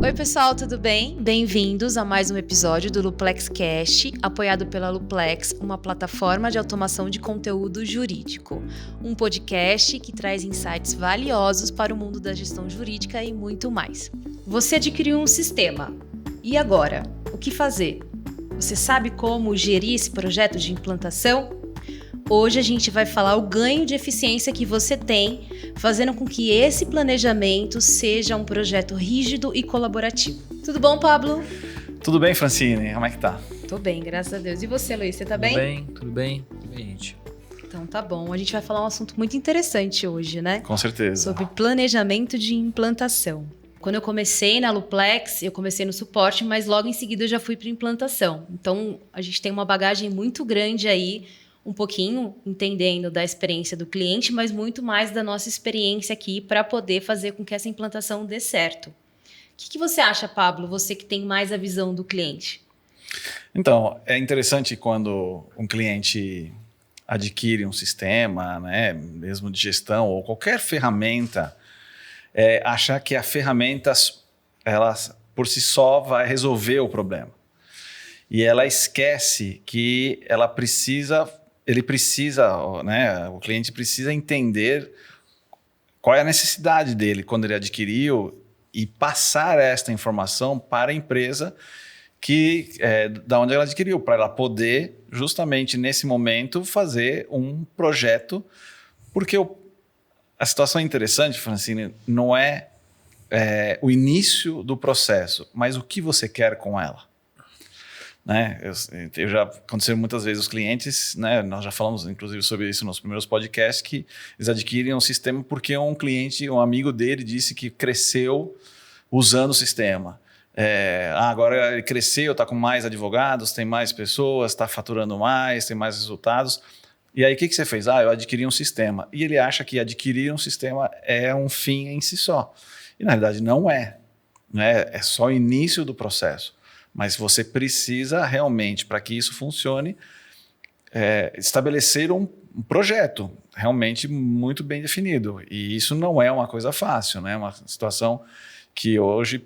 Oi pessoal, tudo bem? Bem-vindos a mais um episódio do LuplexCast, apoiado pela Luplex, uma plataforma de automação de conteúdo jurídico. Um podcast que traz insights valiosos para o mundo da gestão jurídica e muito mais. Você adquiriu um sistema. E agora? O que fazer? Você sabe como gerir esse projeto de implantação? Hoje a gente vai falar o ganho de eficiência que você tem, fazendo com que esse planejamento seja um projeto rígido e colaborativo. Tudo bom, Pablo? Tudo bem, Francine? Como é que tá? Tô bem, graças a Deus. E você, Luiz, você tá bem? Tudo bem, gente. Então tá bom. A gente vai falar um assunto muito interessante hoje, né? Com certeza. Sobre planejamento de implantação. Quando eu comecei na Luplex, eu comecei no suporte, mas logo em seguida eu já fui para implantação. Então a gente tem uma bagagem muito grande aí, um pouquinho entendendo da experiência do cliente, mas muito mais da nossa experiência aqui para poder fazer com que essa implantação dê certo. O que você acha, Pablo, você que tem mais a visão do cliente? Então, é interessante quando um cliente adquire um sistema, né, mesmo de gestão ou qualquer ferramenta, achar que a ferramenta, ela por si só vai resolver o problema. E ela esquece que ele precisa, né, o cliente precisa entender qual é a necessidade dele quando ele adquiriu e passar esta informação para a empresa da onde ela adquiriu, para ela poder, justamente nesse momento, fazer um projeto. Porque a situação é interessante, Francine, não é o início do processo, mas o que você quer com ela. Né? Eu já aconteceu muitas vezes os clientes, né? Nós já falamos inclusive sobre isso nos primeiros podcasts, que eles adquirem um sistema porque um cliente, um amigo dele disse que cresceu usando o sistema. Agora ele cresceu, está com mais advogados, tem mais pessoas, está faturando mais, tem mais resultados. E aí o que você fez? Eu adquiri um sistema. E ele acha que adquirir um sistema é um fim em si só. E na realidade não é. Né? É só o início do processo. Mas você precisa realmente, para que isso funcione, estabelecer um projeto realmente muito bem definido. E isso não é uma coisa fácil, né? É uma situação que hoje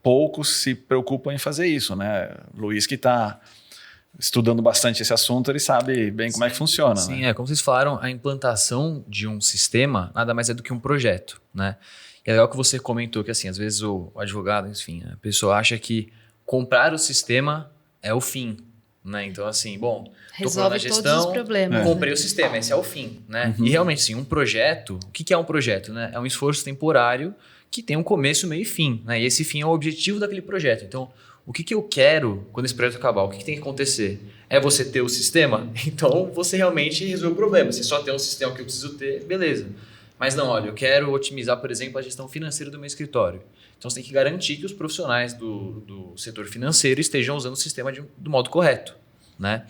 poucos se preocupam em fazer isso. Né? Luiz, que está estudando bastante esse assunto, ele sabe bem como é que funciona. Sim, né? Como vocês falaram, a implantação de um sistema nada mais é do que um projeto. Né? E é legal que você comentou que, assim, às vezes o advogado, enfim, a pessoa acha que comprar o sistema é o fim, né? Então, assim, resolve todos os problemas. Comprei o sistema, esse é o fim, né? Uhum. E realmente, sim, um projeto, o que é um projeto, né? É um esforço temporário que tem um começo, meio e fim, né? E esse fim é o objetivo daquele projeto. Então, o que eu quero quando esse projeto acabar? O que tem que acontecer? É você ter o sistema? Então, você realmente resolve o problema. Se só tem um sistema que eu preciso ter, beleza. Mas não, olha, eu quero otimizar, por exemplo, a gestão financeira do meu escritório. Então, você tem que garantir que os profissionais do setor financeiro estejam usando o sistema do modo correto, né?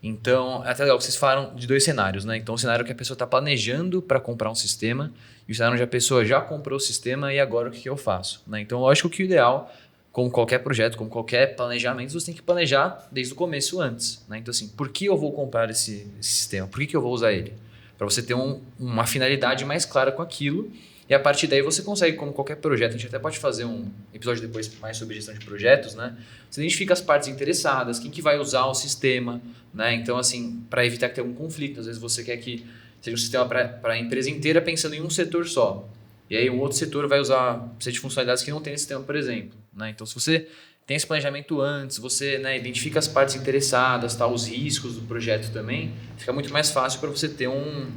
Então, é até legal que vocês falaram de dois cenários, né? Então, o cenário que a pessoa está planejando para comprar um sistema e o cenário onde a pessoa já comprou o sistema e agora o que eu faço, né? Então, lógico que o ideal, como qualquer projeto, como qualquer planejamento, você tem que planejar desde o começo antes, né? Então, assim, por que eu vou comprar esse sistema? Por que eu vou usar ele? Para você ter uma finalidade mais clara com aquilo. E a partir daí você consegue, como qualquer projeto, a gente até pode fazer um episódio depois mais sobre gestão de projetos, né? Você identifica as partes interessadas, quem que vai usar o sistema, né? Então, assim, para evitar que tenha algum conflito, às vezes você quer que seja um sistema para a empresa inteira pensando em um setor só. E aí um outro setor vai precisa de funcionalidades que não tem esse sistema, por exemplo, né? Então, se você tem esse planejamento antes, você, né, identifica as partes interessadas, tá, os riscos do projeto também, fica muito mais fácil para você ter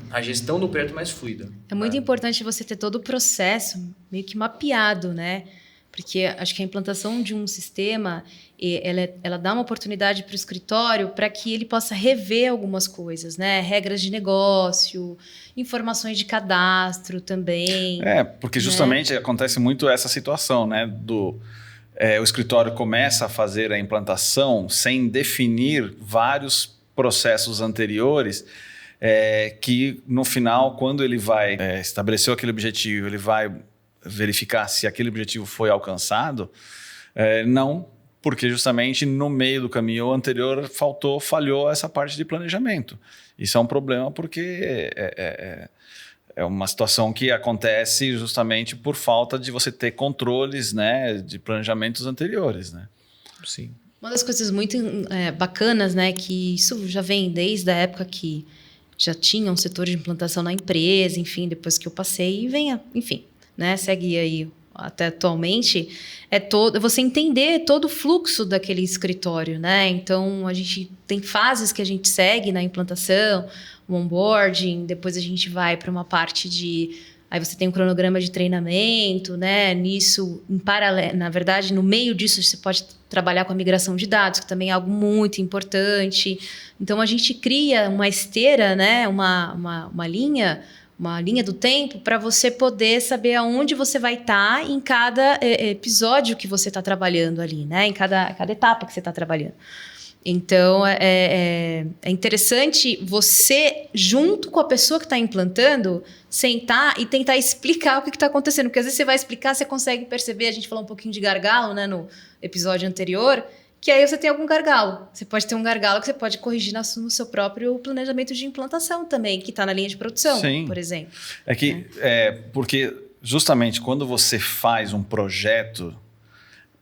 a gestão do projeto mais fluida. É muito importante você ter todo o processo meio que mapeado, né? Porque acho que a implantação de um sistema, ela dá uma oportunidade para o escritório para que ele possa rever algumas coisas, né? Regras de negócio, informações de cadastro também. Porque justamente acontece muito essa situação, né? O escritório começa a fazer a implantação sem definir vários processos anteriores que no final, quando ele vai estabelecer aquele objetivo, ele vai verificar se aquele objetivo foi alcançado, não, porque justamente no meio do caminho anterior falhou essa parte de planejamento. Isso é um problema porque é uma situação que acontece justamente por falta de você ter controles, né, de planejamentos anteriores, né? Sim. Uma das coisas muito bacanas, né, que isso já vem desde a época que já tinha um setor de implantação na empresa, enfim, depois que eu passei, e venha, enfim, né, segue aí até atualmente, você entender todo o fluxo daquele escritório, né? Então, a gente tem fases que a gente segue na implantação, o onboarding, depois a gente vai para uma parte de... Aí você tem um cronograma de treinamento, né? Nisso, em paralelo, na verdade, no meio disso, você pode trabalhar com a migração de dados, que também é algo muito importante. Então, a gente cria uma esteira, né? Uma linha do tempo para você poder saber aonde você vai estar em cada episódio que você está trabalhando ali, né? Em cada etapa que você está trabalhando. Então, é interessante você, junto com a pessoa que está implantando, sentar e tentar explicar o que está acontecendo. Porque às vezes você vai explicar, você consegue perceber, a gente falou um pouquinho de gargalo, né, no episódio anterior, que aí você tem algum gargalo. Você pode ter um gargalo que você pode corrigir no seu próprio planejamento de implantação também, que está na linha de produção, Sim. por exemplo. Porque justamente quando você faz um projeto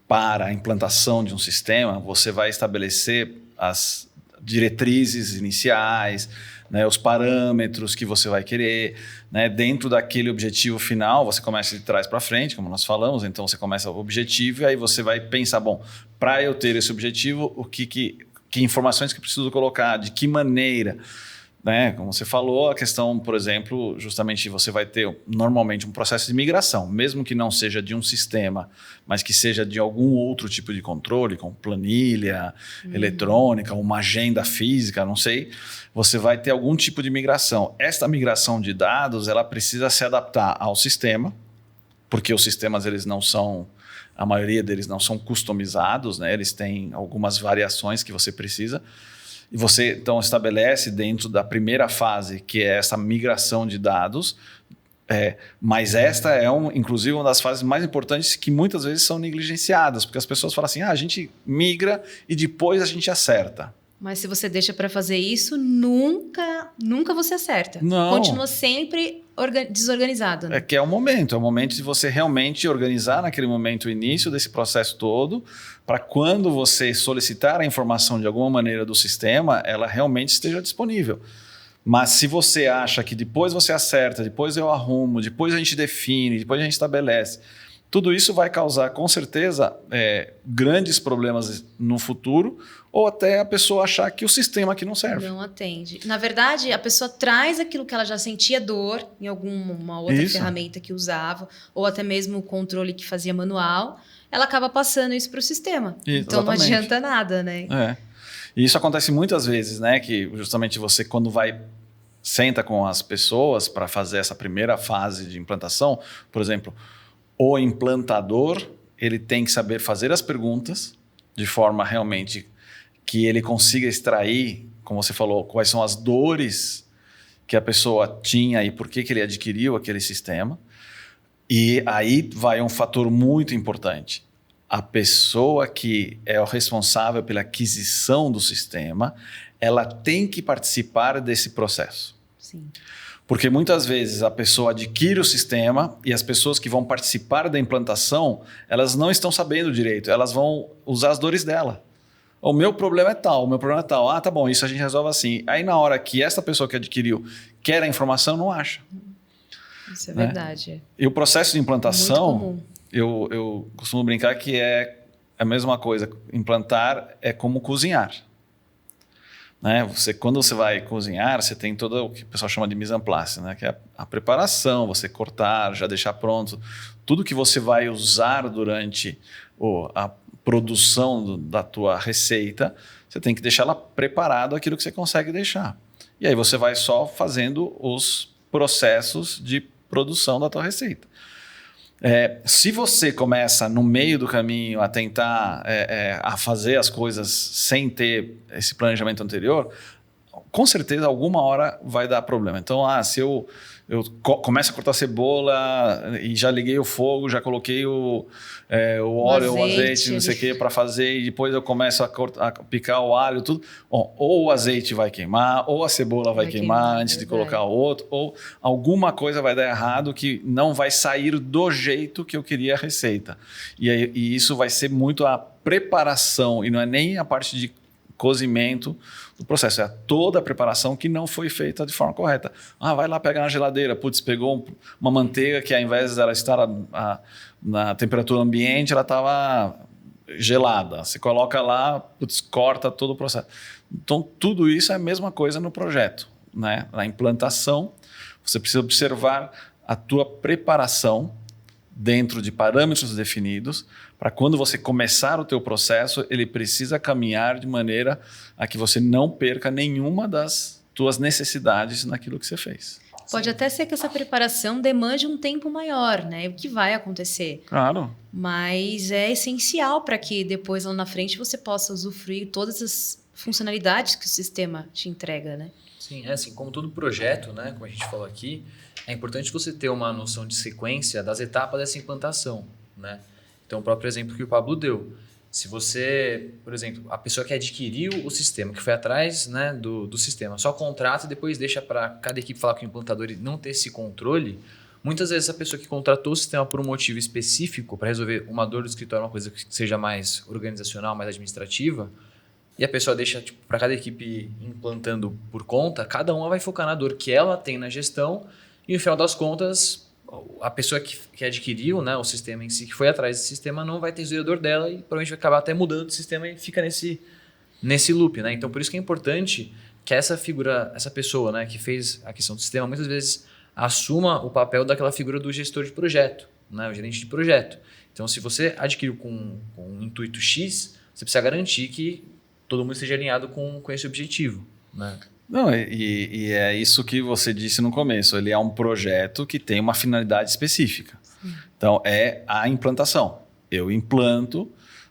para a implantação de um sistema, você vai estabelecer as diretrizes iniciais, né, os parâmetros que você vai querer, né, dentro daquele objetivo final. Você começa de trás para frente, como nós falamos, então você começa o objetivo e aí você vai pensar, bom, para eu ter esse objetivo, que informações que eu preciso colocar, de que maneira, né? Como você falou, a questão, por exemplo, justamente você vai ter normalmente um processo de migração, mesmo que não seja de um sistema, mas que seja de algum outro tipo de controle, como planilha eletrônica, uma agenda física, não sei, você vai ter algum tipo de migração. Esta migração de dados, ela precisa se adaptar ao sistema, porque os sistemas, eles não são, a maioria deles não são customizados, né? Eles têm algumas variações que você precisa. E você, então, estabelece dentro da primeira fase, que é essa migração de dados, mas esta é, inclusive, uma das fases mais importantes que muitas vezes são negligenciadas, porque as pessoas falam assim, a gente migra e depois a gente acerta. Mas se você deixa para fazer isso, nunca você acerta. Não. Continua sempre desorganizado. Né? É o momento de você realmente organizar naquele momento o início desse processo todo, para quando você solicitar a informação de alguma maneira do sistema, ela realmente esteja disponível. Mas se você acha que depois você acerta, depois eu arrumo, depois a gente define, depois a gente estabelece, tudo isso vai causar, com certeza, grandes problemas no futuro, ou até a pessoa achar que o sistema aqui não serve. Não atende. Na verdade, a pessoa traz aquilo que ela já sentia dor em alguma outra ferramenta que usava, ou até mesmo o controle que fazia manual, ela acaba passando isso para o sistema. Então não adianta nada, né? E isso acontece muitas vezes, né? Que justamente você, quando senta com as pessoas para fazer essa primeira fase de implantação, por exemplo, o implantador, ele tem que saber fazer as perguntas de forma realmente que ele consiga extrair, como você falou, quais são as dores que a pessoa tinha e por que ele adquiriu aquele sistema. E aí vai um fator muito importante. A pessoa que é o responsável pela aquisição do sistema, ela tem que participar desse processo. Sim. Porque muitas vezes a pessoa adquire o sistema e as pessoas que vão participar da implantação, elas não estão sabendo direito, elas vão usar as dores dela. O meu problema é tal, Ah, tá bom, isso a gente resolve assim. Aí na hora que essa pessoa que adquiriu quer a informação, não acha. Isso é verdade. E o processo de implantação, muito comum. Eu costumo brincar que é a mesma coisa. Implantar é como cozinhar. Né? Quando você vai cozinhar, você tem todo o que o pessoal chama de mise en place, né? Que é a preparação, você cortar, já deixar pronto. Tudo que você vai usar durante a produção da tua receita, você tem que deixar ela preparado aquilo que você consegue deixar. E aí você vai só fazendo os processos de produção da tua receita. Se você começa no meio do caminho a tentar a fazer as coisas sem ter esse planejamento anterior, com certeza alguma hora vai dar problema. Então, se eu começo a cortar cebola e já liguei o fogo, já coloquei o óleo, o azeite, não sei o que para fazer, e depois eu começo a picar o alho, tudo. Ou o azeite vai queimar, ou a cebola vai queimar antes de colocar o outro, ou alguma coisa vai dar errado que não vai sair do jeito que eu queria a receita. E isso vai ser muito a preparação, e não é nem a parte de cozimento do processo, é toda a preparação que não foi feita de forma correta. Vai lá pegar na geladeira, pegou uma manteiga que ao invés dela estar na temperatura ambiente, ela estava gelada. Você coloca lá, corta todo o processo. Então, tudo isso é a mesma coisa no projeto, né? Na implantação, você precisa observar a tua preparação dentro de parâmetros definidos, para quando você começar o teu processo, ele precisa caminhar de maneira a que você não perca nenhuma das tuas necessidades naquilo que você fez. Pode até ser que essa preparação demande um tempo maior, né? O que vai acontecer. Claro. Mas é essencial para que depois, lá na frente, você possa usufruir todas as funcionalidades que o sistema te entrega, né? Sim, assim, como todo projeto, né? Como a gente falou aqui, é importante você ter uma noção de sequência das etapas dessa implantação, né? Então, o próprio exemplo que o Pablo deu. Se você, por exemplo, a pessoa que adquiriu o sistema, que foi atrás, né, do sistema, só contrata e depois deixa para cada equipe falar com o implantador e não ter esse controle, muitas vezes a pessoa que contratou o sistema por um motivo específico, para resolver uma dor do escritório, uma coisa que seja mais organizacional, mais administrativa, e a pessoa deixa para cada equipe implantando por conta, cada uma vai focar na dor que ela tem na gestão e, no final das contas, a pessoa que adquiriu, né, o sistema em si, que foi atrás desse sistema, não vai ter a dor dela e provavelmente vai acabar até mudando de sistema e fica nesse loop, né? Então, por isso que é importante que essa figura, essa pessoa, né, que fez a questão do sistema, muitas vezes assuma o papel daquela figura do gestor de projeto, né, o gerente de projeto. Então, se você adquiriu com um intuito X, você precisa garantir que todo mundo esteja alinhado com esse objetivo, né? Não, e é isso que você disse no começo. Ele é um projeto que tem uma finalidade específica. Sim. Então, é a implantação. Eu implanto,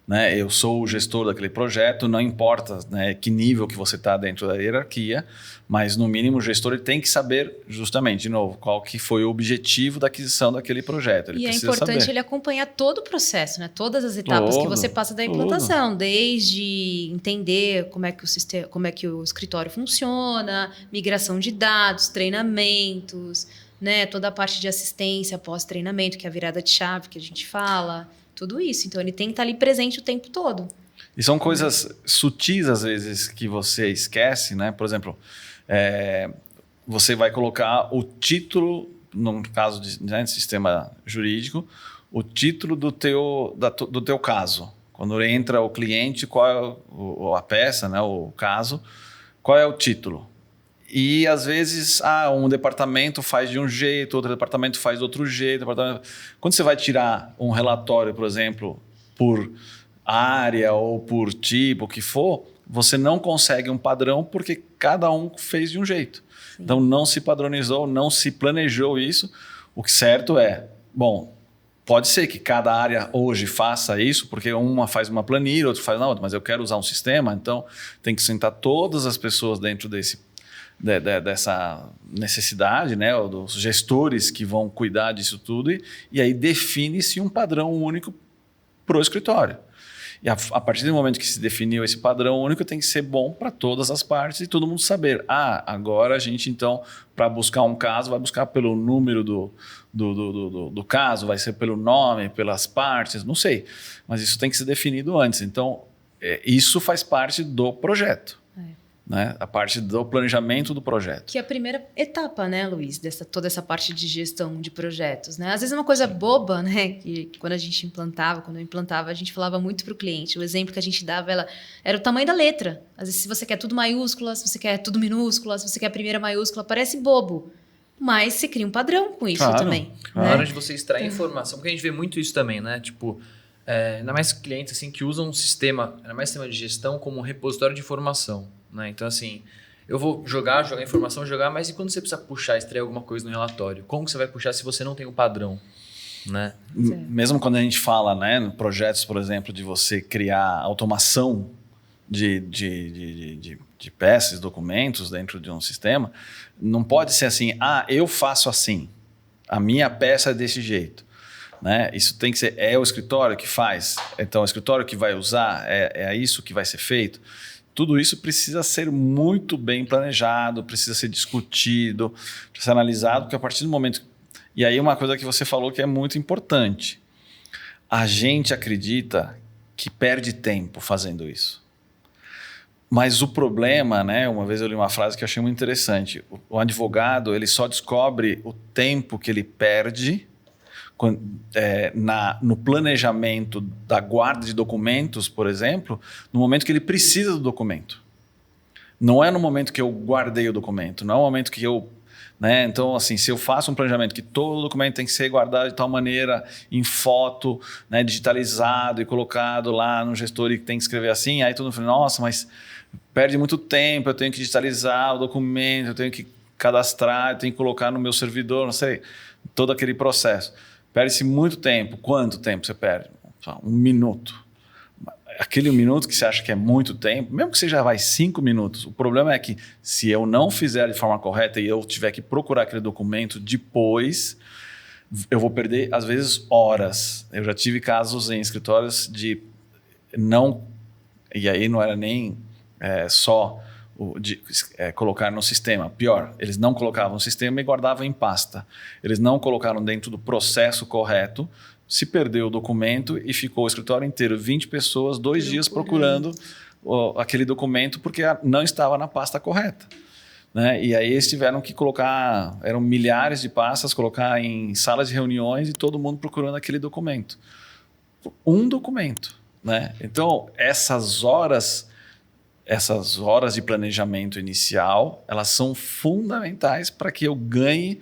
né, eu sou o gestor daquele projeto, não importa, né, que nível que você está dentro da hierarquia, mas, no mínimo, o gestor ele tem que saber, justamente, de novo, qual que foi o objetivo da aquisição daquele projeto. Ele precisa importante saber. Ele acompanhar todo o processo, né? Todas as etapas que você passa da implantação, desde entender como é que o escritório funciona, migração de dados, treinamentos, né? Toda a parte de assistência pós-treinamento, que é a virada de chave que a gente fala, tudo isso. Então, ele tem que estar ali presente o tempo todo. E são coisas sutis, às vezes, que você esquece, né? Por exemplo, você vai colocar o título, no caso de sistema jurídico, o título do teu caso. Quando entra o cliente, qual é a peça, né? O caso, qual é o título? E, às vezes, um departamento faz de um jeito, outro departamento faz de outro jeito. Quando você vai tirar um relatório, por exemplo, por área ou por tipo, o que for, você não consegue um padrão porque cada um fez de um jeito. Sim. Então, não se padronizou, não se planejou isso. O que certo é, pode ser que cada área hoje faça isso, porque uma faz uma planilha, outra faz na outra, mas eu quero usar um sistema, então tem que sentar todas as pessoas dentro dessa necessidade, né, dos gestores que vão cuidar disso tudo, e aí define-se um padrão único para o escritório. E a partir do momento que se definiu esse padrão único, tem que ser bom para todas as partes e todo mundo saber. Agora a gente, então, para buscar um caso, vai buscar pelo número do caso, vai ser pelo nome, pelas partes, não sei. Mas isso tem que ser definido antes. Então, isso faz parte do projeto. Né? A parte do planejamento do projeto. Que é a primeira etapa, né, Luiz? Toda essa parte de gestão de projetos, né? Às vezes é uma coisa boba, né? Que quando eu implantava, a gente falava muito para o cliente. O exemplo que a gente dava era o tamanho da letra. Às vezes, se você quer tudo maiúscula, se você quer tudo minúscula, se você quer a primeira maiúscula, parece bobo. Mas você cria um padrão com isso também. Na hora de você extrair informação, porque a gente vê muito isso também, né? Tipo, ainda mais clientes assim, que usam um sistema, ainda mais sistema de gestão, como um repositório de informação. Né? Então, assim, eu vou jogar informação, mas e quando você precisa puxar, extrair alguma coisa no relatório? Como que você vai puxar se você não tem o padrão? Né? Mesmo quando a gente fala, né, projetos, por exemplo, de você criar automação de peças, documentos dentro de um sistema, não pode ser assim, eu faço assim, a minha peça é desse jeito. Né? Isso tem que ser, é o escritório que faz, então o escritório que vai usar, é isso que vai ser feito. Tudo isso precisa ser muito bem planejado, precisa ser discutido, precisa ser analisado, porque a partir do momento... E aí uma coisa que você falou que é muito importante. A gente acredita que perde tempo fazendo isso. Mas o problema, né? Uma vez eu li uma frase que eu achei muito interessante. O advogado, ele só descobre o tempo que ele perde no planejamento da guarda de documentos, por exemplo, no momento que ele precisa do documento. Não é no momento que eu guardei o documento, não é no momento que eu... Né? Então, assim, se eu faço um planejamento que todo documento tem que ser guardado de tal maneira, em foto, né, digitalizado e colocado lá no gestor e tem que escrever assim, aí todo mundo fala, nossa, mas perde muito tempo, eu tenho que digitalizar o documento, eu tenho que cadastrar, eu tenho que colocar no meu servidor, não sei, todo aquele processo. Perde-se muito tempo. Quanto tempo você perde? 1 minuto. Aquele 1 minuto que você acha que é muito tempo, mesmo que você já vai 5 minutos, o problema é que se eu não fizer de forma correta e eu tiver que procurar aquele documento depois, eu vou perder, às vezes, horas. Eu já tive casos em escritórios de não... E aí não era nem só colocar no sistema. Pior, eles não colocavam no sistema e guardavam em pasta. Eles não colocaram dentro do processo correto, se perdeu o documento e ficou o escritório inteiro, 20 pessoas, 2 dias procurando aquele documento porque não estava na pasta correta. Né? E aí eles tiveram que colocar, eram milhares de pastas, colocar em salas de reuniões e todo mundo procurando aquele documento. Um documento. Né? Então, essas horas de planejamento inicial, elas são fundamentais para que eu ganhe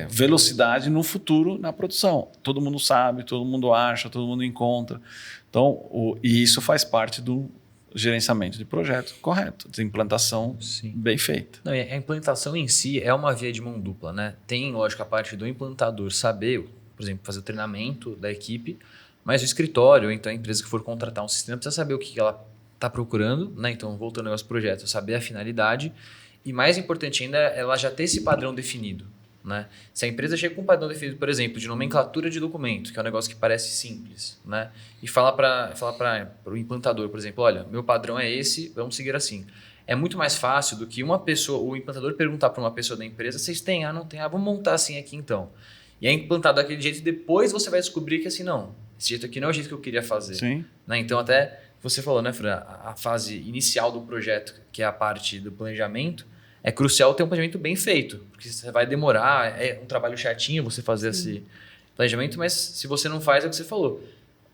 velocidade no futuro na produção. Todo mundo sabe, todo mundo acha, todo mundo encontra. Então, e isso faz parte do gerenciamento de projeto correto, de implantação bem feita. Não, a implantação em si é uma via de mão dupla. Né? Tem, lógico, a parte do implantador saber, por exemplo, fazer o treinamento da equipe, mas o escritório, então a empresa que for contratar um sistema, precisa saber o que ela está procurando. Né? Então, voltando aos projetos, saber a finalidade e, mais importante ainda, ela já ter esse padrão definido. Né? Se a empresa chega com um padrão definido, por exemplo, de nomenclatura de documento, que é um negócio que parece simples, né? E fala para o implantador, por exemplo, olha, meu padrão é esse, vamos seguir assim. É muito mais fácil do que uma pessoa, o implantador perguntar para uma pessoa da empresa, vocês têm? Não tem? Vamos montar assim aqui então. E é implantado daquele jeito e depois você vai descobrir que assim, não, esse jeito aqui não é o jeito que eu queria fazer. Sim. Né? Então até você falou, né, Fran, a fase inicial do projeto, que é a parte do planejamento, é crucial ter um planejamento bem feito, porque você vai demorar, é um trabalho chatinho você fazer esse planejamento, mas se você não faz, é o que você falou.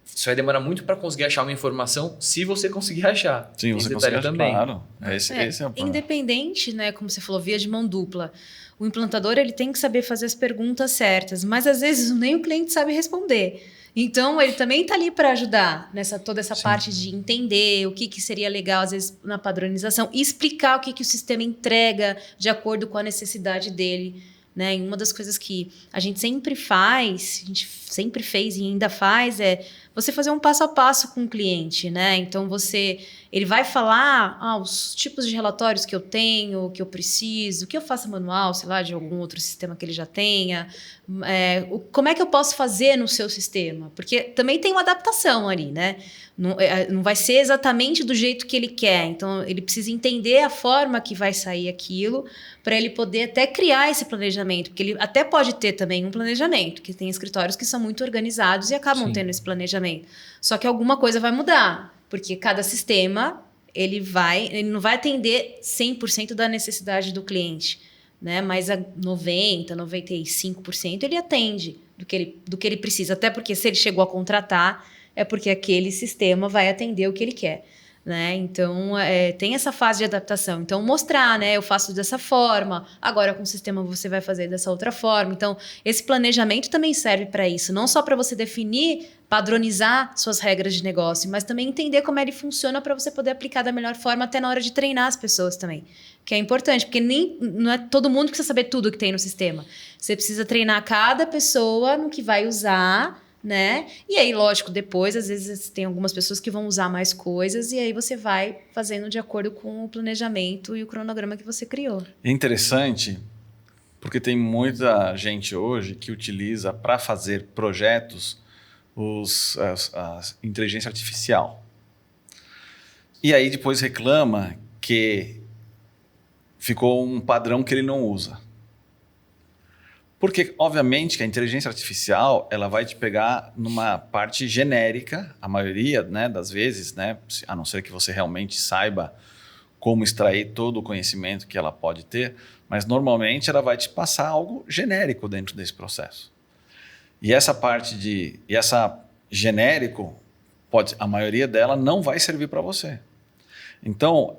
Você vai demorar muito para conseguir achar uma informação, se você conseguir achar. Sim, você consegue achar, também. Claro. Esse é o plano. Independente, né, como você falou, via de mão dupla. O implantador ele tem que saber fazer as perguntas certas, mas às vezes nem o cliente sabe responder. Então, ele também está ali para ajudar toda essa parte de entender o que seria legal, às vezes, na padronização, e explicar o que o sistema entrega de acordo com a necessidade dele. Né? E uma das coisas que a gente sempre fez e ainda faz é você fazer um passo a passo com o cliente. Né? Então, ele vai falar os tipos de relatórios que eu tenho, que eu preciso, que eu faça manual, sei lá, de algum outro sistema que ele já tenha. Como é que eu posso fazer no seu sistema? Porque também tem uma adaptação ali, né? Não vai ser exatamente do jeito que ele quer. Então, ele precisa entender a forma que vai sair aquilo para ele poder até criar esse planejamento. Porque ele até pode ter também um planejamento, que tem escritórios que são muito organizados e acabam tendo esse planejamento. Só que alguma coisa vai mudar, porque cada sistema ele não vai atender 100% da necessidade do cliente. Né? Mas a 90%, 95% ele atende do que ele precisa. Até porque se ele chegou a contratar, é porque aquele sistema vai atender o que ele quer. Né? Então, tem essa fase de adaptação. Então, mostrar, né? Eu faço dessa forma, agora com o sistema você vai fazer dessa outra forma. Então, esse planejamento também serve para isso. Não só para você definir, padronizar suas regras de negócio, mas também entender como ele funciona para você poder aplicar da melhor forma até na hora de treinar as pessoas também. Que é importante, porque não é todo mundo que precisa saber tudo que tem no sistema. Você precisa treinar cada pessoa no que vai usar né? E aí, lógico, depois, às vezes, tem algumas pessoas que vão usar mais coisas e aí você vai fazendo de acordo com o planejamento e o cronograma que você criou. É interessante, porque tem muita gente hoje que utiliza para fazer projetos a inteligência artificial. E aí depois reclama que ficou um padrão que ele não usa. Porque, obviamente, que a inteligência artificial ela vai te pegar numa parte genérica, a maioria, né, das vezes, né, a não ser que você realmente saiba como extrair todo o conhecimento que ela pode ter, mas normalmente ela vai te passar algo genérico dentro desse processo. E essa parte essa genérico, a maioria dela não vai servir para você. Então,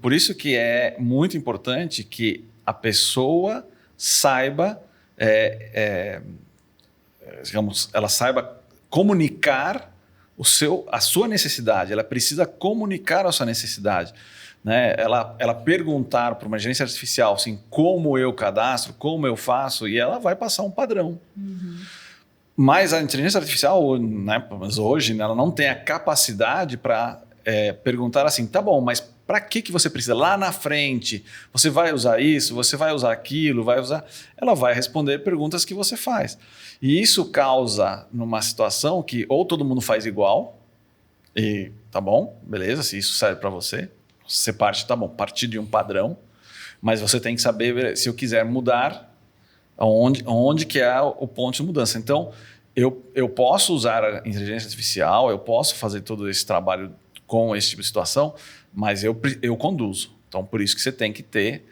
por isso que é muito importante que a pessoa saiba, digamos, ela saiba comunicar a sua necessidade. Ela precisa comunicar a sua necessidade. Né? Ela perguntar para uma inteligência artificial assim, como eu cadastro, como eu faço, e ela vai passar um padrão. Uhum. Mas a inteligência artificial, né, mas hoje, ela não tem a capacidade para perguntar assim, tá bom, mas para que você precisa? Lá na frente, você vai usar isso, você vai usar aquilo, Ela vai responder perguntas que você faz. E isso causa numa situação que ou todo mundo faz igual, e tá bom, beleza, se isso serve para você, você partir de um padrão, mas você tem que saber, se eu quiser mudar, onde que é o ponto de mudança. Então, eu posso usar a inteligência artificial, eu posso fazer todo esse trabalho com esse tipo de situação, mas eu conduzo. Então, por isso que você tem que ter,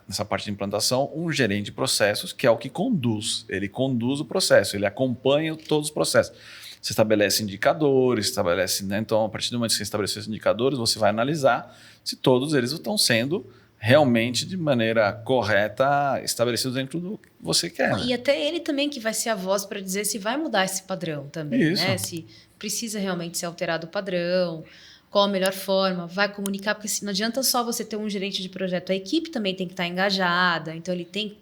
nessa parte de implantação, um gerente de processos, que é o que conduz. Ele conduz o processo, ele acompanha todos os processos. Você estabelece indicadores, né? Então, a partir do momento que você estabelecer os indicadores, você vai analisar se todos eles estão sendo realmente de maneira correta estabelecidos dentro do que você quer. Né? E até ele também que vai ser a voz para dizer se vai mudar esse padrão também, né? Se precisa realmente ser alterado o padrão, qual a melhor forma, vai comunicar, porque não adianta só você ter um gerente de projeto, a equipe também tem que estar engajada, então ele tem que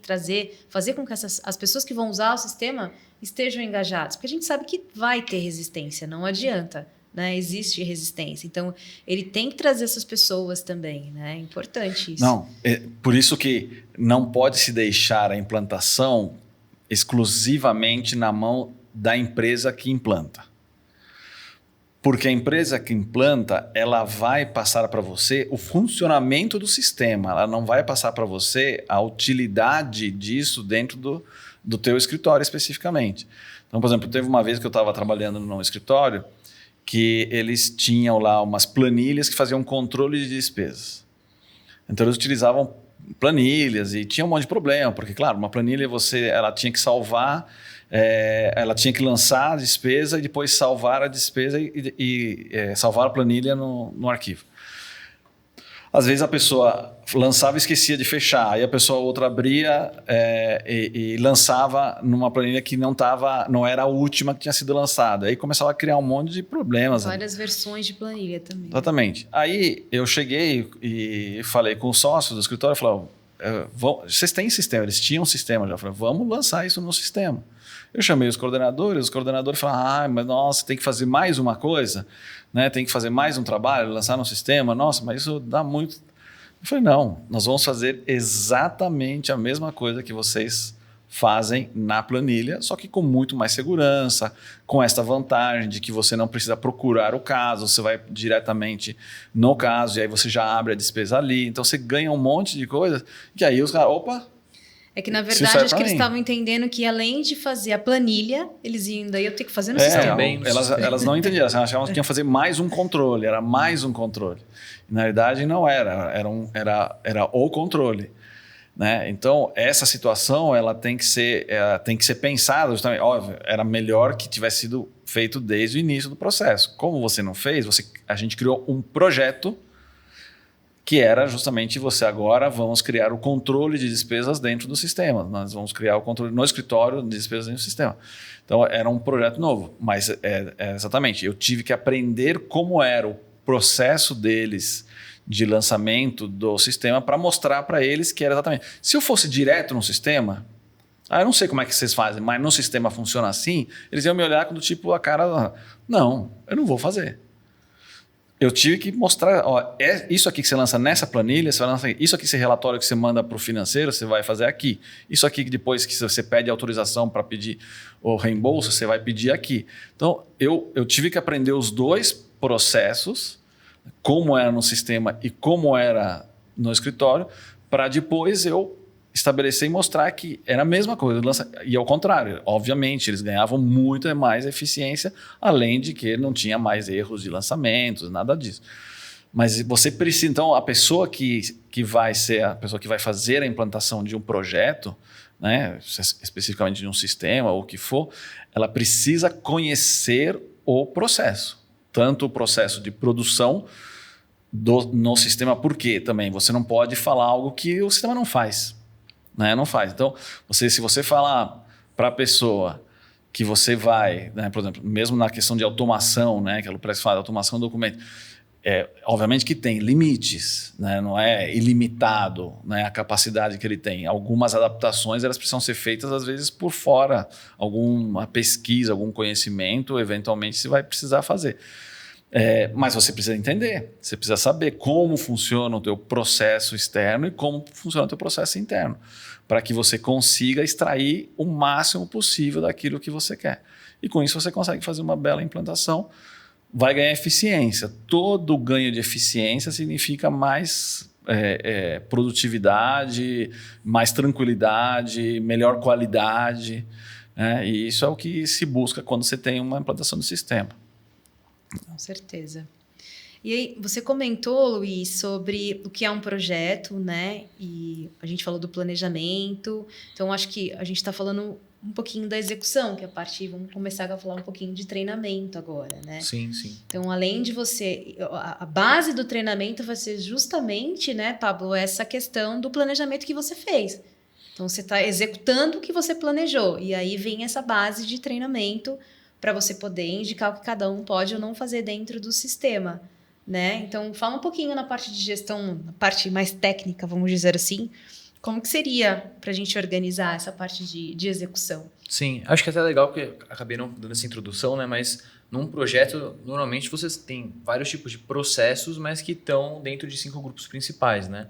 fazer com que as pessoas que vão usar o sistema estejam engajadas, porque a gente sabe que vai ter resistência, não adianta. Né? Existe resistência. Então, ele tem que trazer essas pessoas também. Né? É importante isso. Não, por isso que não pode se deixar a implantação exclusivamente na mão da empresa que implanta. Porque a empresa que implanta, ela vai passar para você o funcionamento do sistema. Ela não vai passar para você a utilidade disso dentro do teu escritório especificamente. Então, por exemplo, teve uma vez que eu estava trabalhando num escritório que eles tinham lá umas planilhas que faziam controle de despesas. Então, eles utilizavam planilhas e tinha um monte de problema, porque, claro, uma planilha ela tinha que salvar, ela tinha que lançar a despesa e depois salvar a despesa e salvar a planilha no arquivo. Às vezes a pessoa lançava e esquecia de fechar, aí a pessoa outra abria e lançava numa planilha que não era a última que tinha sido lançada. Aí começava a criar um monte de problemas. Várias versões de planilha também. Exatamente. Aí eu cheguei e falei com o sócio do escritório, falei, vocês têm sistema? Eles tinham um sistema já. Eu falei, vamos lançar isso no sistema. Eu chamei os coordenadores falaram, mas nossa, tem que fazer mais uma coisa, né? Tem que fazer mais um trabalho, lançar no sistema, nossa, mas isso dá muito. Eu falei, não, nós vamos fazer exatamente a mesma coisa que vocês fazem na planilha, só que com muito mais segurança, com esta vantagem de que você não precisa procurar o caso, você vai diretamente no caso e aí você já abre a despesa ali, então você ganha um monte de coisa, e aí os caras, opa... É que, na verdade, acho que eles estavam entendendo que, além de fazer a planilha, eles ainda iam ter que fazer no sistema. Elas não entendiam. Elas achavam que tinham que fazer mais um controle. Era mais um controle. E, na verdade, não era. Era o controle. Né? Então, essa situação ela tem que ser pensada justamente. Óbvio, era melhor que tivesse sido feito desde o início do processo. Como você não fez, a gente criou um projeto que era justamente agora vamos criar o controle de despesas dentro do sistema. Nós vamos criar o controle no escritório de despesas dentro do sistema. Então, era um projeto novo, mas exatamente, eu tive que aprender como era o processo deles de lançamento do sistema para mostrar para eles que era exatamente. Se eu fosse direto no sistema, Eu não sei como é que vocês fazem, mas no sistema funciona assim. Eles iam me olhar do tipo, a cara, não, eu não vou fazer. Eu tive que mostrar, isso aqui que você lança nessa planilha, você vai lançar aqui. Isso aqui, esse relatório que você manda para o financeiro, você vai fazer aqui. Isso aqui que depois que você pede autorização para pedir o reembolso, você vai pedir aqui. Então, eu tive que aprender os dois processos, como era no sistema e como era no escritório, para depois eu estabelecer e mostrar que era a mesma coisa. E ao contrário, obviamente, eles ganhavam muito mais eficiência, além de que não tinha mais erros de lançamentos, nada disso. Mas você precisa, então, a pessoa que vai ser a pessoa que vai fazer a implantação de um projeto, né, especificamente de um sistema ou o que for, ela precisa conhecer o processo. Tanto o processo de produção no sistema, porque também você não pode falar algo que o sistema não faz. Né? Não faz. Então, se você falar para a pessoa que você vai, né, por exemplo, mesmo na questão de automação, né, que a Luplex fala, automação do documento, obviamente que tem limites, né, não é ilimitado, né, a capacidade que ele tem. Algumas adaptações elas precisam ser feitas, às vezes, por fora, alguma pesquisa, algum conhecimento, eventualmente você vai precisar fazer. Mas você precisa entender, você precisa saber como funciona o teu processo externo e como funciona o teu processo interno, para que você consiga extrair o máximo possível daquilo que você quer. E com isso você consegue fazer uma bela implantação, vai ganhar eficiência. Todo ganho de eficiência significa mais produtividade, mais tranquilidade, melhor qualidade, né? E isso é o que se busca quando você tem uma implantação do sistema. Com certeza. E aí, você comentou, Luiz, sobre o que é um projeto, né? E a gente falou do planejamento. Então, acho que a gente está falando um pouquinho da execução, que é a parte... Vamos começar a falar um pouquinho de treinamento agora, né? Sim, sim. Então, além de você... A base do treinamento vai ser justamente, né, Pablo, essa questão do planejamento que você fez. Então, você está executando o que você planejou. E aí vem essa base de treinamento para você poder indicar o que cada um pode ou não fazer dentro do sistema, né? Então, fala um pouquinho na parte de gestão, na parte mais técnica, vamos dizer assim, como que seria para a gente organizar essa parte de execução? Sim, acho que é até legal, porque acabei não dando essa introdução, né? Mas num projeto, normalmente você tem vários tipos de processos, mas que estão dentro de 5 grupos principais, né?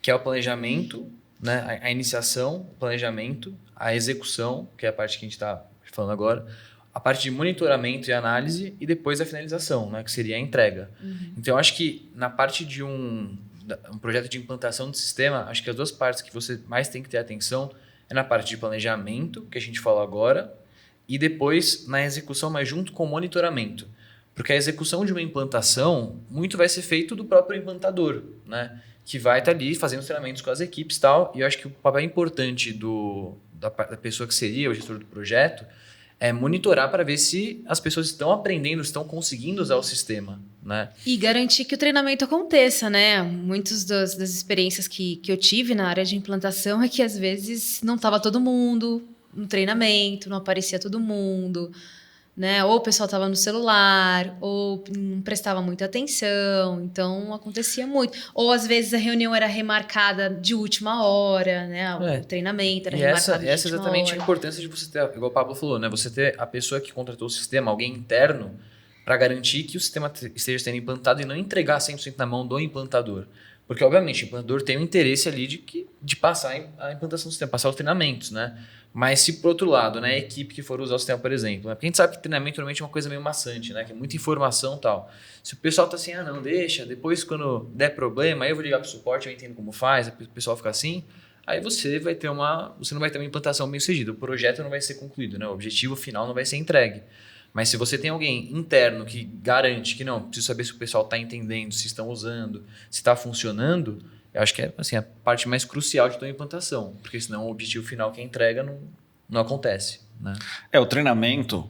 Que é o planejamento, né? A iniciação, o planejamento, a execução, que é a parte que a gente está falando agora, a parte de monitoramento e análise e depois a finalização, né, que seria a entrega. Uhum. Então, eu acho que na parte de um projeto de implantação de sistema, acho que as duas partes que você mais tem que ter atenção é na parte de planejamento, que a gente falou agora, e depois na execução, mas junto com o monitoramento. Porque a execução de uma implantação, muito vai ser feito do próprio implantador, né, que vai estar ali fazendo treinamentos com as equipes e tal. E eu acho que o papel importante da pessoa que seria o gestor do projeto é monitorar para ver se as pessoas estão aprendendo, estão conseguindo usar o sistema, né? E garantir que o treinamento aconteça, né? Muitas das experiências que eu tive na área de implantação é que às vezes não estava todo mundo no treinamento, não aparecia todo mundo, né? Ou o pessoal estava no celular, ou não prestava muita atenção, então acontecia muito. Ou às vezes a reunião era remarcada de última hora, né? O treinamento era remarcado de última hora. Essa é exatamente a importância de você ter, igual o Pablo falou, né? Você ter a pessoa que contratou o sistema, alguém interno, para garantir que o sistema esteja sendo implantado e não entregar 100% na mão do implantador. Porque, obviamente, o implantador tem o interesse ali de passar a implantação do sistema, passar os treinamentos, né? Mas se, por outro lado, né, a equipe que for usar o sistema, por exemplo, né? Porque a gente sabe que treinamento normalmente é uma coisa meio maçante, né? Que é muita informação e tal. Se o pessoal tá assim, não, deixa, depois quando der problema, aí eu vou ligar pro suporte, eu entendo como faz, o pessoal fica assim, aí você não vai ter uma implantação bem sucedida, o projeto não vai ser concluído, né? O objetivo final não vai ser entregue. Mas se você tem alguém interno que garante que não, preciso saber se o pessoal está entendendo, se estão usando, se está funcionando, eu acho que é assim, a parte mais crucial de toda a implantação, porque senão o objetivo final que é a entrega não acontece, né? O treinamento,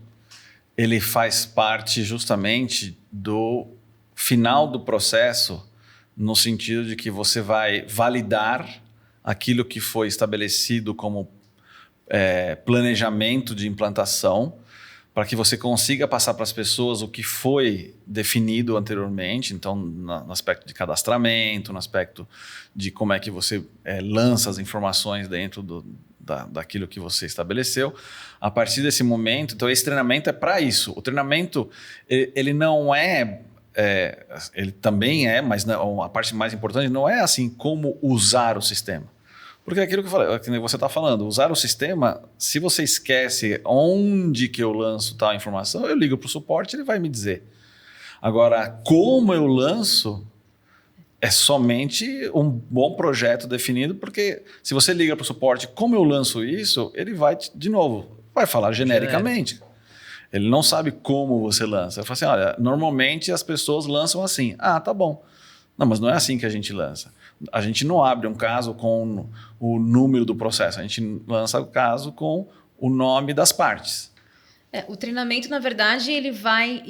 ele faz parte justamente do final do processo, no sentido de que você vai validar aquilo que foi estabelecido como planejamento de implantação, para que você consiga passar para as pessoas o que foi definido anteriormente, então no aspecto de cadastramento, no aspecto de como é que você lança as informações dentro daquilo que você estabeleceu. A partir desse momento, então esse treinamento é para isso. O treinamento, ele não ele também mas não, a parte mais importante não é assim como usar o sistema. Porque é aquilo que eu falei, que você está falando, usar o sistema, se você esquece onde que eu lanço tal informação, eu ligo para o suporte, ele vai me dizer. Agora, como eu lanço, é somente um bom projeto definido, porque se você liga para o suporte, como eu lanço isso, ele vai, de novo, vai falar genericamente. Ele não sabe como você lança. Ele fala assim, olha, normalmente as pessoas lançam assim. Ah, tá bom. Não, mas não é assim que a gente lança. A gente não abre um caso com o número do processo, a gente lança o caso com o nome das partes. O treinamento, na verdade, ele vai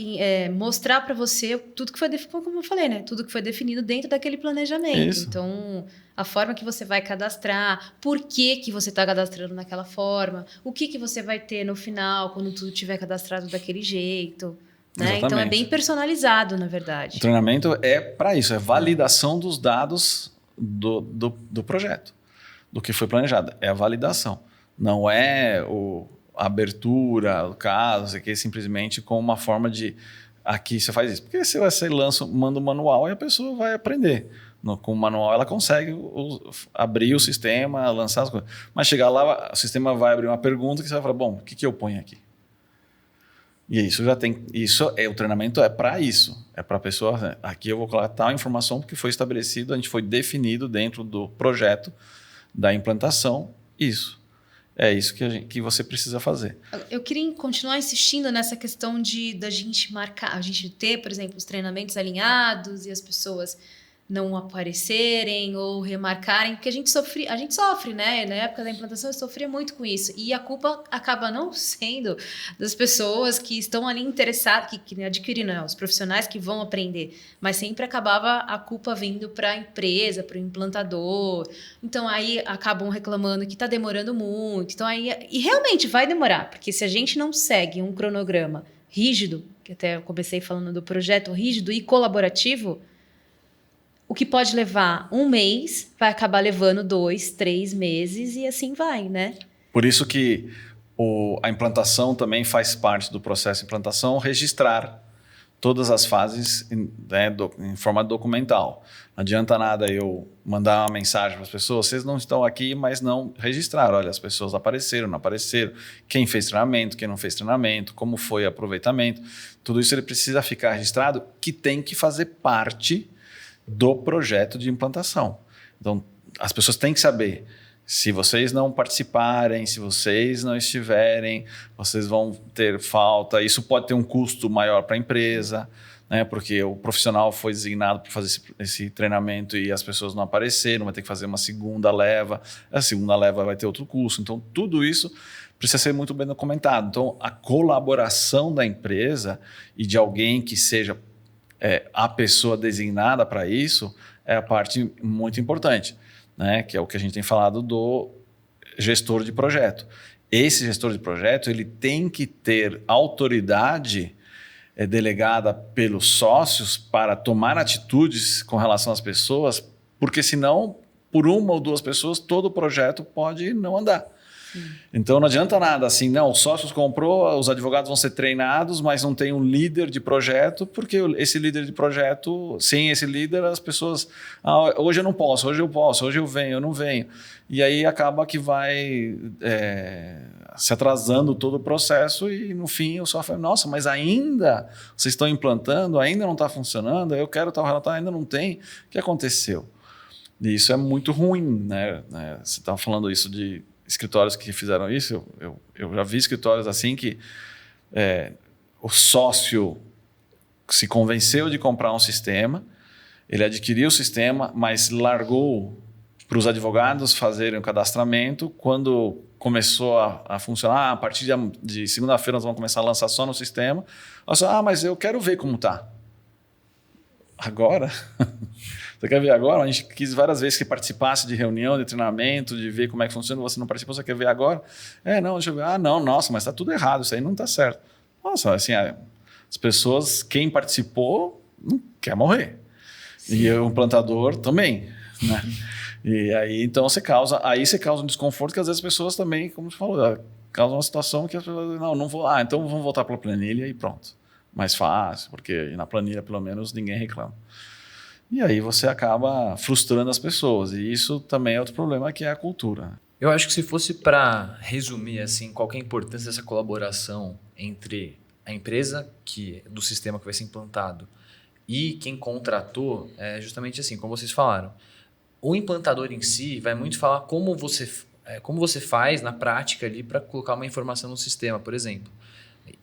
mostrar para você tudo que foi definido, como eu falei, né? Tudo que foi definido dentro daquele planejamento. Isso. Então, a forma que você vai cadastrar, por que você está cadastrando naquela forma, o que você vai ter no final, quando tudo estiver cadastrado daquele jeito. Né? Então, é bem personalizado, na verdade. O treinamento é para isso, é validação dos dados do projeto, do que foi planejado. É a validação. Não é a abertura, o caso, aqui simplesmente com uma forma de aqui você faz isso. Porque você manda um manual e a pessoa vai aprender. Com o manual ela consegue abrir o sistema, lançar as coisas. Mas chegar lá, o sistema vai abrir uma pergunta que você vai falar, bom, o que eu ponho aqui? E isso já tem. O treinamento é para isso. É para a pessoa. Aqui eu vou colocar tal informação porque foi estabelecido, a gente foi definido dentro do projeto da implantação. Isso. É isso que você precisa fazer. Eu queria continuar insistindo nessa questão da gente marcar, a gente ter, por exemplo, os treinamentos alinhados e as pessoas não aparecerem ou remarcarem, porque a gente sofre, né? Na época da implantação eu sofria muito com isso. E a culpa acaba não sendo das pessoas que estão ali interessadas, que adquiriram, né? Os profissionais que vão aprender, mas sempre acabava a culpa vindo para a empresa, para o implantador. Então aí acabam reclamando que está demorando muito. Então e realmente vai demorar, porque se a gente não segue um cronograma rígido, que até eu comecei falando do projeto rígido e colaborativo, o que pode levar 1 mês vai acabar levando 2, 3 meses e assim vai, né? Por isso que a implantação também faz parte do processo de implantação, registrar todas as fases em forma documental. Não adianta nada eu mandar uma mensagem para as pessoas, vocês não estão aqui, mas não registraram. Olha, as pessoas apareceram, não apareceram, quem fez treinamento, quem não fez treinamento, como foi o aproveitamento. Tudo isso ele precisa ficar registrado, que tem que fazer parte do projeto de implantação. Então, as pessoas têm que saber, se vocês não participarem, se vocês não estiverem, vocês vão ter falta. Isso pode ter um custo maior para a empresa, né? Porque o profissional foi designado para fazer esse treinamento e as pessoas não apareceram, vai ter que fazer uma segunda leva. A segunda leva vai ter outro custo. Então, tudo isso precisa ser muito bem documentado. Então, a colaboração da empresa e de alguém que seja a pessoa designada para isso é a parte muito importante, né? Que é o que a gente tem falado do gestor de projeto. Esse gestor de projeto ele tem que ter autoridade delegada pelos sócios para tomar atitudes com relação às pessoas, porque senão, por 1 ou 2 pessoas, todo o projeto pode não andar. Então não adianta nada assim, não, os sócios comprou, os advogados vão ser treinados, mas não tem um líder de projeto, porque esse líder de projeto, sem esse líder, as pessoas, hoje eu não posso, hoje eu posso, hoje eu venho, eu não venho. E aí acaba que vai se atrasando todo o processo e no fim o software, nossa, mas ainda vocês estão implantando, ainda não está funcionando, eu quero tal relatório, ainda não tem, o que aconteceu? E isso é muito ruim, né? Você estava falando isso de escritórios que fizeram isso, eu já vi escritórios assim que o sócio se convenceu de comprar um sistema, ele adquiriu o sistema, mas largou para os advogados fazerem o cadastramento. Quando começou a funcionar, a partir de segunda-feira nós vamos começar a lançar só no sistema. Mas eu quero ver como está. Agora? Você quer ver agora? A gente quis várias vezes que participasse de reunião, de treinamento, de ver como é que funciona, você não participou, você quer ver agora? Não, deixa eu ver. Não, nossa, mas está tudo errado, isso aí não está certo. Nossa, assim, as pessoas, quem participou, não quer morrer. Sim. E o implantador também, né? E aí, então, você causa um desconforto que às vezes as pessoas também, como você falou, causa uma situação que as pessoas não vou, então vamos voltar para a planilha e pronto. Mais fácil, porque na planilha, pelo menos, ninguém reclama. E aí você acaba frustrando as pessoas. E isso também é outro problema, que é a cultura. Eu acho que se fosse para resumir assim, qual que é a importância dessa colaboração entre a empresa do sistema que vai ser implantado e quem contratou, é justamente assim, como vocês falaram. O implantador em si vai muito falar como você faz na prática ali para colocar uma informação no sistema, por exemplo.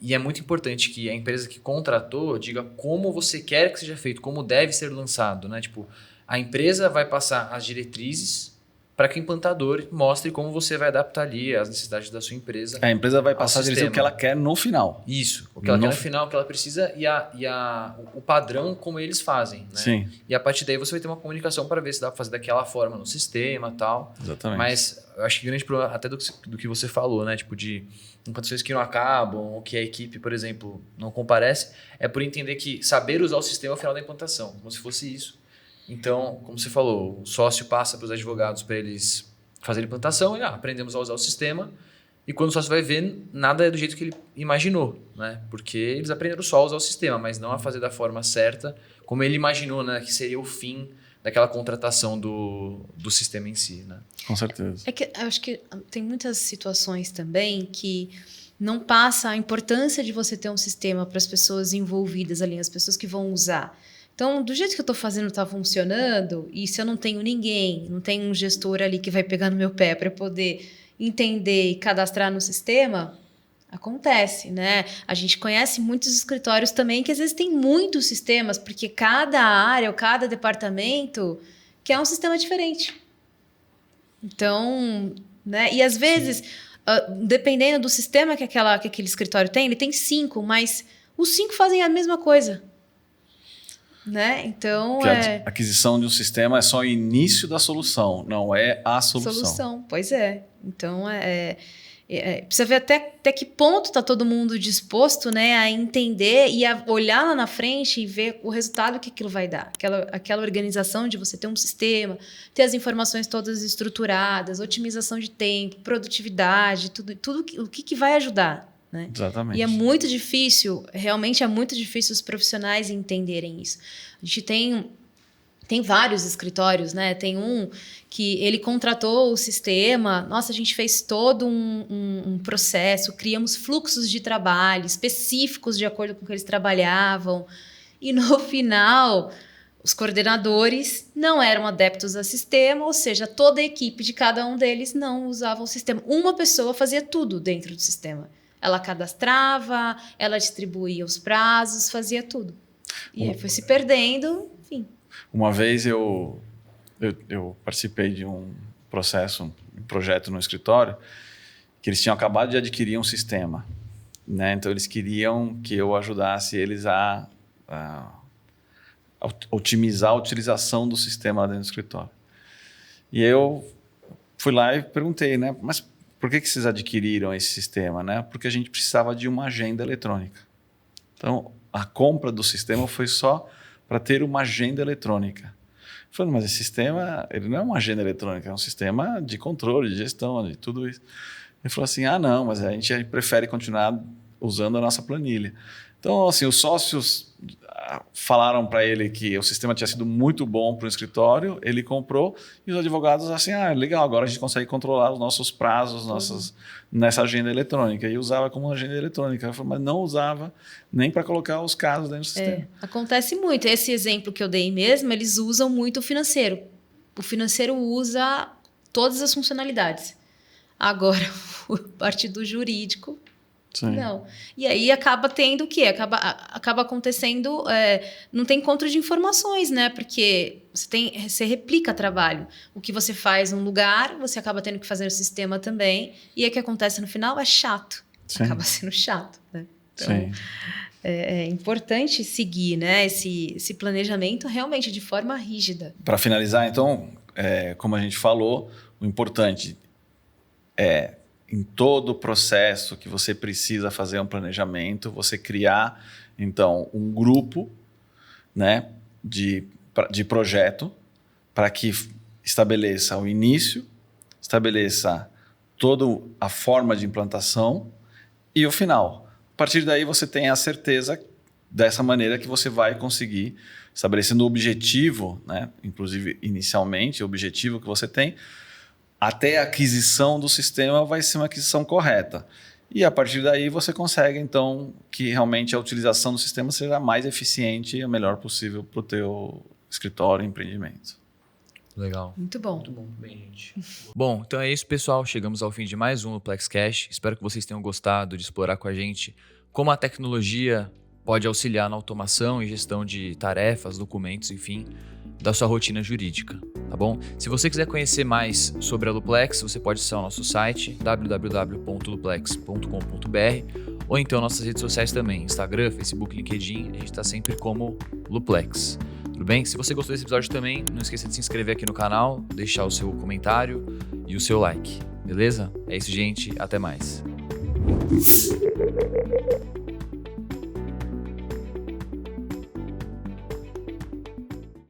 E é muito importante que a empresa que contratou diga como você quer que seja feito, como deve ser lançado, né? Tipo, a empresa vai passar as diretrizes para que o implantador mostre como você vai adaptar ali as necessidades da sua empresa. A empresa vai passar a direção que ela quer no final. Isso, o que ela quer no final, o que ela precisa o padrão como eles fazem. Né? Sim. E a partir daí você vai ter uma comunicação para ver se dá para fazer daquela forma no sistema e tal. Exatamente. Mas eu acho que o grande problema, até do que você falou, né? Tipo de implantações que não acabam, ou que a equipe, por exemplo, não comparece, é por entender que saber usar o sistema é o final da implantação, como se fosse isso. Então, como você falou, o sócio passa para os advogados para eles fazerem implantação e aprendemos a usar o sistema. E quando o sócio vai ver, nada é do jeito que ele imaginou, né? Porque eles aprenderam só a usar o sistema, mas não a fazer da forma certa, como ele imaginou, né? Que seria o fim daquela contratação do sistema em si, né? Com certeza. É que eu acho que tem muitas situações também que não passa a importância de você ter um sistema para as pessoas envolvidas ali, as pessoas que vão usar. Então, do jeito que eu estou fazendo está funcionando, e se eu não tenho ninguém, não tenho um gestor ali que vai pegar no meu pé para poder entender e cadastrar no sistema, acontece, né? A gente conhece muitos escritórios também que às vezes tem muitos sistemas, porque cada área ou cada departamento quer um sistema diferente. Então, né? E às vezes, dependendo do sistema que aquele escritório tem, ele tem 5, mas os 5 fazem a mesma coisa. Né? Então, a aquisição de um sistema é só o início da solução, não é a solução. Pois é. Então, precisa ver até que ponto está todo mundo disposto, né, a entender e a olhar lá na frente e ver o resultado que aquilo vai dar. Aquela organização de você ter um sistema, ter as informações todas estruturadas, otimização de tempo, produtividade, tudo o que vai ajudar. Né? Exatamente. E é muito difícil, realmente é muito difícil os profissionais entenderem isso. A gente tem vários escritórios, né? Tem um que ele contratou o sistema, nossa, a gente fez todo um processo, criamos fluxos de trabalho específicos de acordo com o que eles trabalhavam, e no final os coordenadores não eram adeptos ao sistema, ou seja, toda a equipe de cada um deles não usava o sistema. Uma pessoa fazia tudo dentro do sistema. Ela cadastrava, ela distribuía os prazos, fazia tudo. E aí foi se perdendo, enfim. Uma vez eu participei de um projeto no escritório, que eles tinham acabado de adquirir um sistema. Né? Então, eles queriam que eu ajudasse eles a otimizar a utilização do sistema lá dentro do escritório. E eu fui lá e perguntei, né? Mas por que vocês adquiriram esse sistema? Né? Porque a gente precisava de uma agenda eletrônica. Então, a compra do sistema foi só para ter uma agenda eletrônica. Eu falei, mas esse sistema ele não é uma agenda eletrônica, é um sistema de controle, de gestão, de tudo isso. Ele falou assim, não, mas a gente prefere continuar usando a nossa planilha. Então, assim, os sócios falaram para ele que o sistema tinha sido muito bom para o escritório, ele comprou, e os advogados assim, legal, agora a gente consegue controlar os nossos prazos nessa agenda eletrônica, e usava como agenda eletrônica, mas não usava nem para colocar os casos dentro do sistema. Acontece muito. Esse exemplo que eu dei mesmo, eles usam muito o financeiro. O financeiro usa todas as funcionalidades. Agora, a parte do jurídico, sim. Não. E aí acaba tendo o quê? Acaba acontecendo... não tem encontro de informações, né? Porque você replica trabalho. O que você faz num lugar, você acaba tendo que fazer no sistema também. E aí o que acontece no final é chato. Sim. Acaba sendo chato, né? Então, sim. É importante seguir, né, esse planejamento realmente de forma rígida. Para finalizar, então, como a gente falou, o importante é... em todo o processo que você precisa fazer um planejamento, você criar, então, um grupo, né, de projeto para que estabeleça o início, estabeleça toda a forma de implantação e o final. A partir daí você tem a certeza dessa maneira que você vai conseguir, estabelecendo o objetivo, né? Inclusive inicialmente, o objetivo que você tem, até a aquisição do sistema vai ser uma aquisição correta. E a partir daí você consegue, então, que realmente a utilização do sistema seja mais eficiente e a melhor possível para o teu escritório e empreendimento. Legal. Muito bom. Muito bom. Bem, gente. Bom, então é isso, pessoal. Chegamos ao fim de mais um Luplex Cash. Espero que vocês tenham gostado de explorar com a gente como a tecnologia pode auxiliar na automação e gestão de tarefas, documentos, enfim, da sua rotina jurídica, tá bom? Se você quiser conhecer mais sobre a Luplex, você pode acessar o nosso site www.luplex.com.br ou então nossas redes sociais também, Instagram, Facebook, LinkedIn, a gente está sempre como Luplex. Tudo bem? Se você gostou desse episódio também, não esqueça de se inscrever aqui no canal, deixar o seu comentário e o seu like, beleza? É isso, gente. Até mais.